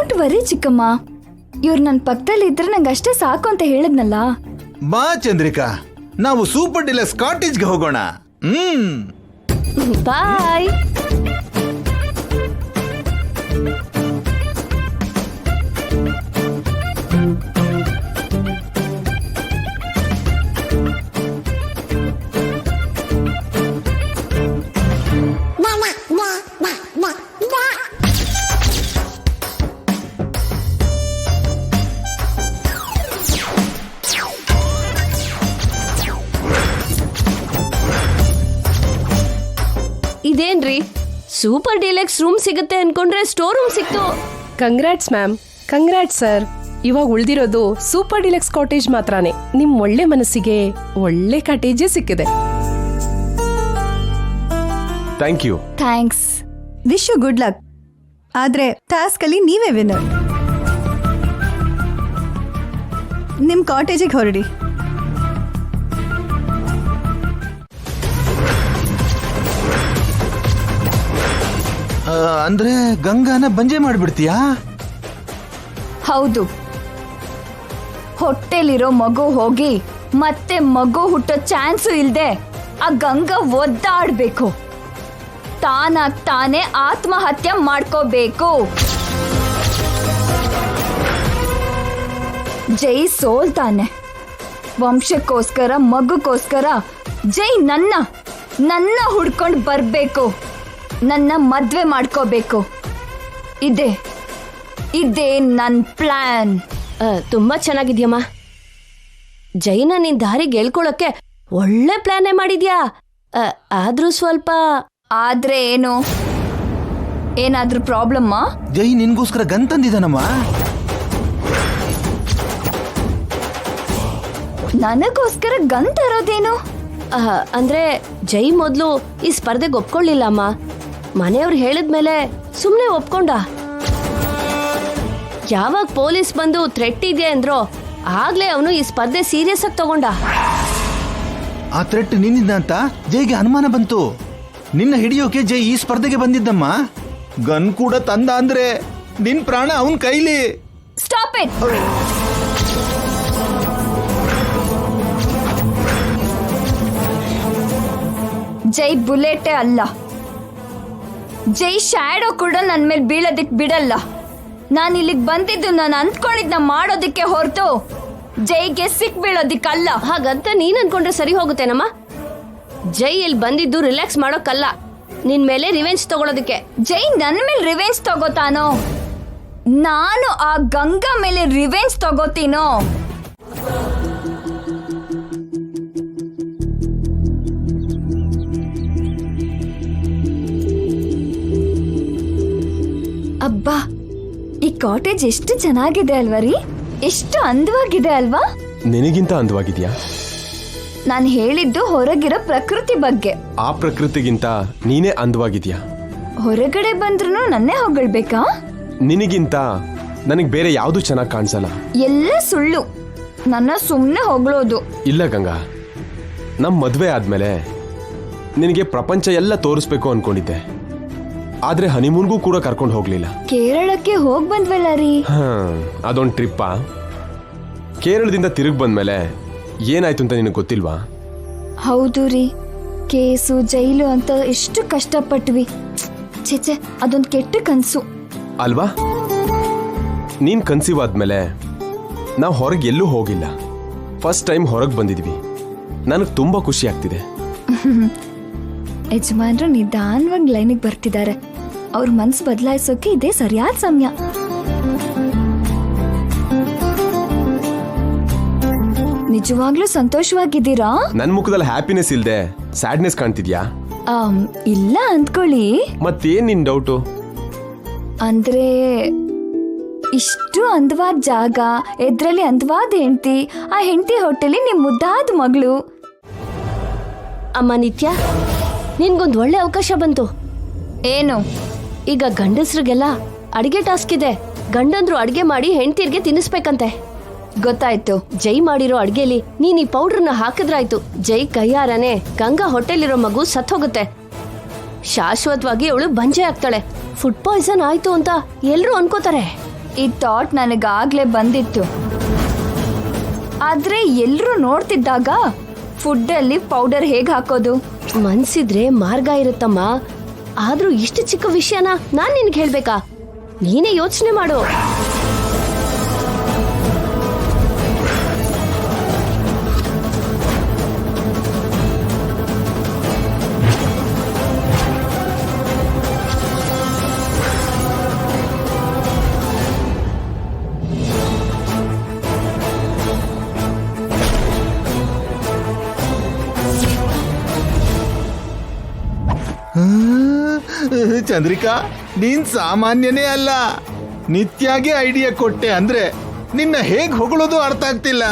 Don't worry ಚಿಕ್ಕಮ್ಮ, ಇವ್ರು ನನ್ನ ಪಕ್ಕದಲ್ಲಿ ಇದ್ರೆ ನಂಗೆ ಅಷ್ಟೇ ಸಾಕು ಅಂತ ಹೇಳಿದ್ನಲ್ಲ. ಬಾ ಚಂದ್ರಿಕಾ, ನಾವು ಸೂಪರ್ ಡಿಲಕ್ಸ್ ಕಾಟೇಜ್ಗೆ ಹೋಗೋಣ. ಬಾಯ್. ಇದೇನ್ರಿ ಸೂಪರ್ ಡಿಲೆಕ್ಸ್ ರೂಮ್ ಸಿಗುತ್ತೆ ಅನ್ಕೊಂಡ್ರೆ ಸ್ಟೋರ್ ರೂಮ್ ಸಿಕ್ತು. Congrats ma'am. Congrats sir. ಇವಾಗ ಉಳ್ದಿರೋದು ಸೂಪರ್ ಡಿಲೆಕ್ಸ್ ಕಾಟೇಜ್ ಮಾತ್ರನೇ. ನಿಮ್ ಒಳ್ಳೆ ಮನಸ್ಸಿಗೆ ಒಳ್ಳೆ ಕಾಟೇಜೇ ಸಿಕ್ಕಿದೆ. Thank you. Thanks. Wish you good luck. ಆದ್ರೆ ಟಾಸ್ಕ್ ಅಲ್ಲಿ ನೀವೇ ವಿನ್ನರ್. ನಿಮ್ ಕಾಟೇಜಿಗೆ ಹೊರಡಿ. ಅಂದ್ರೆ ಗಂಗಾನ ಬಂಜೆ ಮಾಡ್ಬಿಡ್ತೀಯಾ? ಹೌದು. ಹೊಟ್ಟೆಲಿರೋ ಮಗು ಹೋಗಿ ಮತ್ತೆ ಮಗು ಹುಟ್ಟೋ ಚಾನ್ಸು ಇಲ್ದೆ ಆ ಗಂಗಾ ಒದ್ದಾಡ್ಬೇಕು. ತಾನಾಗ್ ತಾನೇ ಆತ್ಮಹತ್ಯೆ ಮಾಡ್ಕೋಬೇಕು. ಜೈ ಸೋಲ್ತಾನೆ. ವಂಶಕ್ಕೋಸ್ಕರ ಮಗುಗೋಸ್ಕರ ಜೈ ನನ್ನ ಹುಡ್ಕೊಂಡು ಬರ್ಬೇಕು. ನನ್ನ ಮದ್ವೆ ಮಾಡ್ಕೋಬೇಕು. ಇದೇ ನನ್ ಪ್ಲಾನ್. ತುಂಬಾ ಚೆನ್ನಾಗಿದ್ಯಮ್ಮ. ಜೈನ ನಿನ್ ದಾರಿಗೆ ಹೇಳ್ಕೊಳಕ್ಕೆ ಒಳ್ಳೆ ಪ್ಲಾನೇ ಮಾಡಿದ್ಯಾ. ಆದ್ರೂ ಸ್ವಲ್ಪ. ಆದ್ರೆ ಏನು? ಏನಾದ್ರೂ ಪ್ರಾಬ್ಲಮ್ಮ? ಜೈ ನಿನ್ಗೋಸ್ಕರ ಗನ್ ತಂದಿದ್ದಾನಮ್ಮ. ನನಗೋಸ್ಕರ ಗನ್ ತರೋದೇನು? ಅಂದ್ರೆ ಜೈ ಮೊದ್ಲು ಈ ಸ್ಪರ್ಧೆಗೆ ಒಪ್ಕೊಳ್ಳಿಲ್ಲ ಅಮ್ಮ. ಮನೆಯವ್ರು ಹೇಳಿದ್ಮೇಲೆ ಸುಮ್ನೆ ಒಪ್ಕೊಂಡ. ಯಾವಾಗ ಪೊಲೀಸ್ ಬಂದು ಥ್ರೆಟ್ ಇದೆ ಅಂದ್ರೋ ಆಗ್ಲೇ ಅವನು ಈ ಸ್ಪರ್ಧೆ ಸೀರಿಯಸ್ ಆಗಿ ತಗೊಂಡ. ಆ ಥ್ರೆಟ್ ನಿನ್ನಿಂದ ಅಂತ ಜೈಗೆ ಅನುಮಾನ ಬಂತು. ನಿನ್ನ ಹಿಡಿಯೋಕೆ ಜೈ ಈ ಸ್ಪರ್ಧೆಗೆ ಬಂದಿದ್ದಮ್ಮ. ಗನ್ ಕೂಡ ತಂದ ಅಂದ್ರೆ ನಿನ್ ಪ್ರಾಣ ಅವನ್ ಕೈಲಿ. Stop it. ಜೈ ಬುಲೆಟೇ ಅಲ್ಲ. ಜೈ ಶ್ಯಾಡೋ ಕೂಡ ನನ್ ಮೇಲೆ ಬೀಳೋದಿಕ್ ಬಿಡಲ್ಲ. ನಾನು ಇಲ್ಲಿಗೆ ಬಂದಿದ್ದು ನಾನು ಅಂದ್ಕೊಂಡಿದ್ನ ಮಾಡೋದಿಕ್ಕೆ ಹೊರತು ಜೈಗೆ ಸಿಕ್ ಬೀಳೋದಿಕ್ಕಲ್ಲ. ಹಾಗಂತ ನೀನ್ ಅನ್ಕೊಂಡ್ರೆ ಸರಿ ಹೋಗುತ್ತೇನಮ್ಮ. ಜೈ ಇಲ್ಲಿ ಬಂದಿದ್ದು ರಿಲ್ಯಾಕ್ಸ್ ಮಾಡೋಕ್ಕಲ್ಲ, ನಿನ್ ಮೇಲೆ ರಿವೆಂಜ್ ತಗೊಳೋದಿಕ್ಕೆ. ಜೈ ನನ್ ಮೇಲೆ ರಿವೆಂಜ್ ತಗೋತಾನೋ? ನಾನು ಆ ಗಂಗಾ ಮೇಲೆ ರಿವೆಂಜ್ ತಗೋತೀನೋ? ಅಬ್ಬಾ, ಈ ಕಾಟೇಜ್ ಎಷ್ಟು ಚೆನ್ನಾಗಿದೆ ಅಲ್ವಾ ರೀ? ಎಷ್ಟು ಅಂದವಾಗಿದೆ ಅಲ್ವಾ? ನಿನಗಿಂತ ಅಂದವಾಗಿದ್ಯಾ? ನಾನು ಹೇಳಿದ್ದು ಹೊರಗಿರೋ ಪ್ರಕೃತಿ ಬಗ್ಗೆ. ಆ ಪ್ರಕೃತಿಗಿಂತ ನೀನೇ ಅಂದವಾಗಿದ್ಯಾ? ಹೊರಗಡೆ ಬಂದ್ರು ನನ್ನೇ ಹೊಗಳ್ಬೇಕಾ? ನಿನಗಿಂತ ನನಗೆ ಬೇರೆ ಯಾವುದು ಚೆನ್ನಾಗಿ ಕಾಣಿಸಲ್ಲ. ಎಲ್ಲ ಸುಳ್ಳು. ನನ್ನ ಸುಮ್ಮನೆ ಹೊಗಳೋದು. ಇಲ್ಲ ಗಂಗಾ, ನಮ್ಮ ಮದುವೆ ಆದ್ಮೇಲೆ ನಿನಗೆ ಪ್ರಪಂಚ ಎಲ್ಲ ತೋರಿಸ್ಬೇಕು ಅನ್ಕೊಂಡಿದ್ದೆ. ಆದ್ರೆ ಹನಿಮೂನ್ಗೂ ಕೂಡ ಕರ್ಕೊಂಡು ಹೋಗ್ಲಿಲ್ಲ. ಕೇರಳಕ್ಕೆ ಹೋಗ್ ಬಂದ್ವಲ್ಲ ರೀ. ಅದೊಂದು ಟ್ರಿಪ್ಪ. ಕೇರಳದಿಂದ ತಿರುಗಿ ಬಂದ್ಮೇಲೆ ಏನಾಯ್ತು ಅಂತ ನಿನಗೆ ಗೊತ್ತಿಲ್ವಾ? ಹೌದು ರೀ, ಕೇಸು ಜೈಲು ಅಂತ ಎಷ್ಟು ಕಷ್ಟಪಟ್ವಿ. ಛೆ, ಅದೊಂದು ಕೆಟ್ಟ ಕನ್ಸು ಅಲ್ವಾ? ನೀನ್ ಕನ್ಸೀವ್ ಆದ್ಮೇಲೆ ನಾವು ಹೊರಗೆ ಎಲ್ಲೂ ಹೋಗಿಲ್ಲ. ಫಸ್ಟ್ ಟೈಮ್ ಹೊರಗೆ ಬಂದಿದ್ವಿ. ನನಗೆ ತುಂಬಾ ಖುಷಿ ಆಗ್ತಿದೆ. ಯಜಮಾನ್ರು ನಿಧಾನವಾಗಿ ಲೈನಿಗೆ ಬರ್ತಿದ್ದಾರೆ. ಅವ್ರ ಮನ್ಸು ಬದಲಾಯಿಸೋಕೆ ಇದೇ ಸರಿಯಾದ ಸಮಯ. ನಿಜವಾಗ್ಲೂ ಸಂತೋಷವಾಗಿದ್ದೀರಾ? ನನ್ ಮುಖದಲ್ಲಿ ಹ್ಯಾಪಿನೆಸ್ ಇಲ್ದೆ ಸ್ಯಾಡ್ನೆಸ್ ಕಾಣ್ತಿದ್ಯಾ? ಇಲ್ಲ ಅಂದ್ಕೊಳ್ಳಿ. ಮತ್ತೇನ್ ನಿನ್ ಡೌಟು? ಅಂದ್ರೆ ಇಷ್ಟು ಅಂದವಾದ ಜಾಗ, ಎದ್ರಲ್ಲಿ ಅಂದವಾದ ಹೆಂಡತಿ, ಆ ಹೆಂಡತಿ ಹೊಟ್ಟೆಲಿ ನಿಮ್ ಮುದ್ದಾದ ಮಗಳು. ಅಮ್ಮ ನಿತ್ಯ, ನಿನ್ಗೊಂದು ಒಳ್ಳೆ ಅವಕಾಶ ಬಂತು. ಏನು? ಈಗ ಗಂಡಸ್ರಿಗೆಲ್ಲ ಅಡಿಗೆ ಟಾಸ್ಕ್ ಇದೆ. ಗಂಡಂದ್ರು ಅಡಿಗೆ ಮಾಡಿ ಹೆಂಡತಿರ್ಗೆ ತಿನ್ನಿಸ್ಬೇಕಂತೆ. ಗೊತ್ತಾಯ್ತು. ಜೈ ಮಾಡಿರೋ ಅಡ್ಗೆಲಿ ನೀನ್ ಈ ಪೌಡ್ರನ್ನ ಹಾಕಿದ್ರಾಯ್ತು. ಜೈ ಕೈಯಾರನೆ ಗಂಗಾ ಹೊಟ್ಟೆಲಿರೋ ಮಗು ಸತ್ ಹೋಗುತ್ತೆ. ಶಾಶ್ವತವಾಗಿ ಅವಳು ಬಂಜೆ ಆಗ್ತಾಳೆ. ಫುಡ್ ಪಾಯ್ಸನ್ ಆಯ್ತು ಅಂತ ಎಲ್ರು ಅನ್ಕೋತಾರೆ. ಈ ಥಾಟ್ ನನಗಾಗ್ಲೇ ಬಂದಿತ್ತು. ಆದ್ರೆ ಎಲ್ರೂ ನೋಡ್ತಿದ್ದಾಗ ಫುಡ್ಡಲ್ಲಿ ಪೌಡರ್ ಹೇಗೆ ಹಾಕೋದು? ಮನ್ಸಿದ್ರೆ ಮಾರ್ಗ ಇರುತ್ತಮ್ಮ. ಆದ್ರೂ ಇಷ್ಟು ಚಿಕ್ಕ ವಿಷಯನ ನಾನ್ ನಿನ್ಗೆ ಹೇಳ್ಬೇಕಾ? ನೀನೇ ಯೋಚನೆ ಮಾಡು. ಚಂದ್ರಿಕಾ, ನೀನ್ ಸಾಮಾನ್ಯನೇ ಅಲ್ಲ. ನಿತ್ಯಾಗೆ ಐಡಿಯಾ ಕೊಟ್ಟೆ ಅಂದ್ರೆ ನಿನ್ನ ಹೇಗ್ ಹೊಗಳೋದು ಅರ್ಥ ಆಗ್ತಿಲ್ಲ.